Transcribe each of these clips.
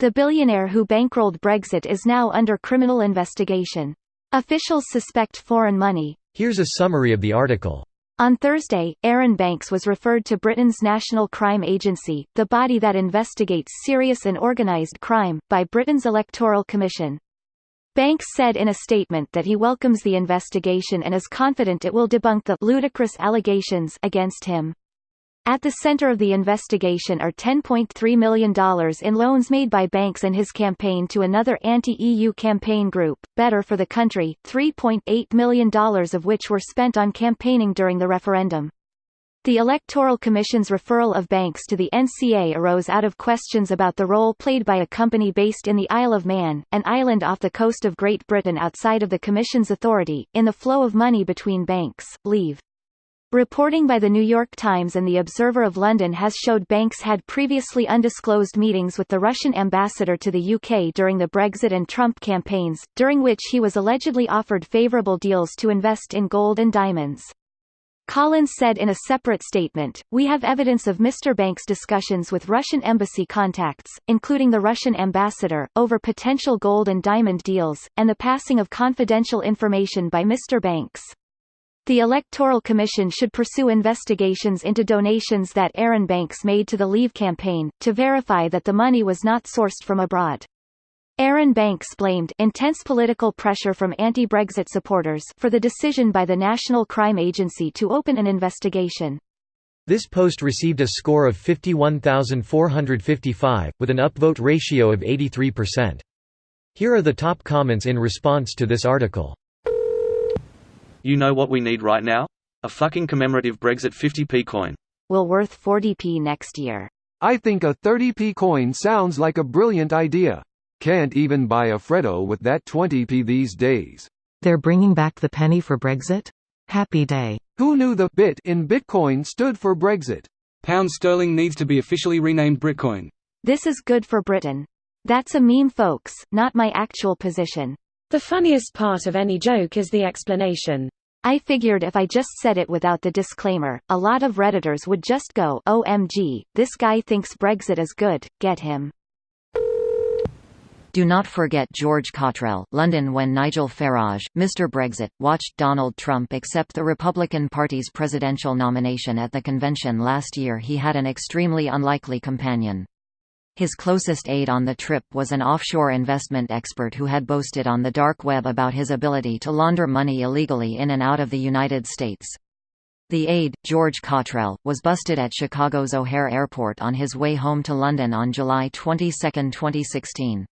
The billionaire who bankrolled Brexit is now under criminal investigation. Officials suspect foreign money. Here's a summary of the article. On Thursday, Arron Banks was referred to Britain's National Crime Agency, the body that investigates serious and organised crime, by Britain's Electoral Commission. Banks said in a statement that he welcomes the investigation and is confident it will debunk the ludicrous allegations against him. At the centre of the investigation are $10.3 million in loans made by Banks and his campaign to another anti-EU campaign group, Better for the Country, $3.8 million of which were spent on campaigning during the referendum. The Electoral Commission's referral of Banks to the NCA arose out of questions about the role played by a company based in the Isle of Man, an island off the coast of Great Britain outside of the Commission's authority, in the flow of money between Banks, Leave. Reporting by The New York Times and The Observer of London has showed Banks had previously undisclosed meetings with the Russian ambassador to the UK during the Brexit and Trump campaigns, during which he was allegedly offered favourable deals to invest in gold and diamonds. Collins said in a separate statement, "We have evidence of Mr. Banks' discussions with Russian embassy contacts, including the Russian ambassador, over potential gold and diamond deals, and the passing of confidential information by Mr. Banks." The Electoral Commission should pursue investigations into donations that Arron Banks made to the Leave campaign, to verify that the money was not sourced from abroad. Arron Banks blamed intense political pressure from anti-Brexit supporters for the decision by the National Crime Agency to open an investigation. This post received a score of 51,455, with an upvote ratio of 83%. Here are the top comments in response to this article. You know what we need right now? A fucking commemorative Brexit 50p coin. Will worth 40p next year. I think a 30p coin sounds like a brilliant idea. Can't even buy a Freddo with that 20p these days. They're bringing back the penny for Brexit? Happy day. Who knew the bit in Bitcoin stood for Brexit? Pound sterling needs to be officially renamed Britcoin. This is good for Britain. That's a meme, folks, not my actual position. The funniest part of any joke is the explanation. I figured if I just said it without the disclaimer, a lot of Redditors would just go, OMG, this guy thinks Brexit is good, get him. Do not forget George Cottrell, London. When Nigel Farage, Mr. Brexit, watched Donald Trump accept the Republican Party's presidential nomination at the convention last year, he had an extremely unlikely companion. His closest aide on the trip was an offshore investment expert who had boasted on the dark web about his ability to launder money illegally in and out of the United States. The aide, George Cottrell, was busted at Chicago's O'Hare Airport on his way home to London on July 22, 2016.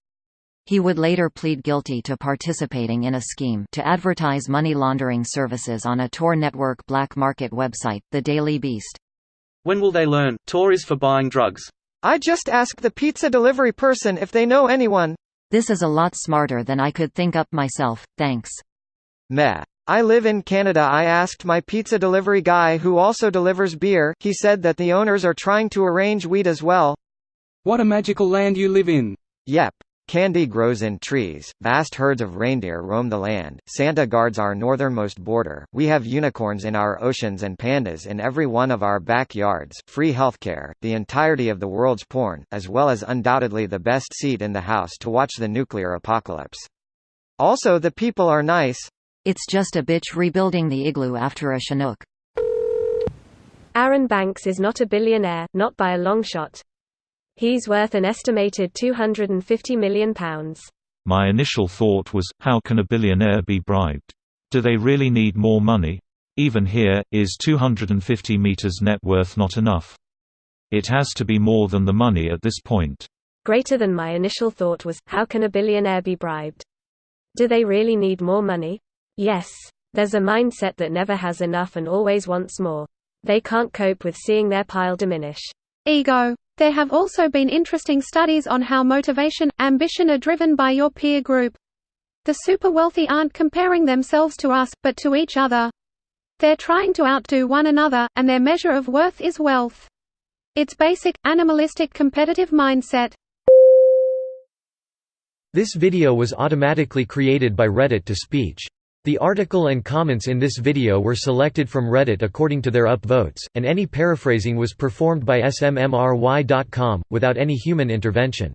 He would later plead guilty to participating in a scheme to advertise money laundering services on a Tor network black market website, The Daily Beast. When will they learn? Tor is for buying drugs. I just asked the pizza delivery person if they know anyone. This is a lot smarter than I could think up myself, thanks. Meh. I live in Canada. I asked my pizza delivery guy who also delivers beer. He said that the owners are trying to arrange weed as well. What a magical land you live in. Yep. Candy grows in trees, vast herds of reindeer roam the land, Santa guards our northernmost border, we have unicorns in our oceans and pandas in every one of our backyards, free healthcare, the entirety of the world's porn, as well as undoubtedly the best seat in the house to watch the nuclear apocalypse. Also, the people are nice. It's just a bitch rebuilding the igloo after a Chinook. Arron Banks is not a billionaire, not by a long shot. He's worth an estimated £250 million. My initial thought was, how can a billionaire be bribed? Do they really need more money? Even here, is 250 meters net worth not enough? It has to be more than the money at this point. Greater than my initial thought was, how can a billionaire be bribed? Do they really need more money? Yes. There's a mindset that never has enough and always wants more. They can't cope with seeing their pile diminish. Ego. There have also been interesting studies on how motivation, ambition are driven by your peer group. The super wealthy aren't comparing themselves to us, but to each other. They're trying to outdo one another, and their measure of worth is wealth. It's basic, animalistic competitive mindset. This video was automatically created by Reddit to speech. The article and comments in this video were selected from Reddit according to their upvotes, and any paraphrasing was performed by smmry.com, without any human intervention.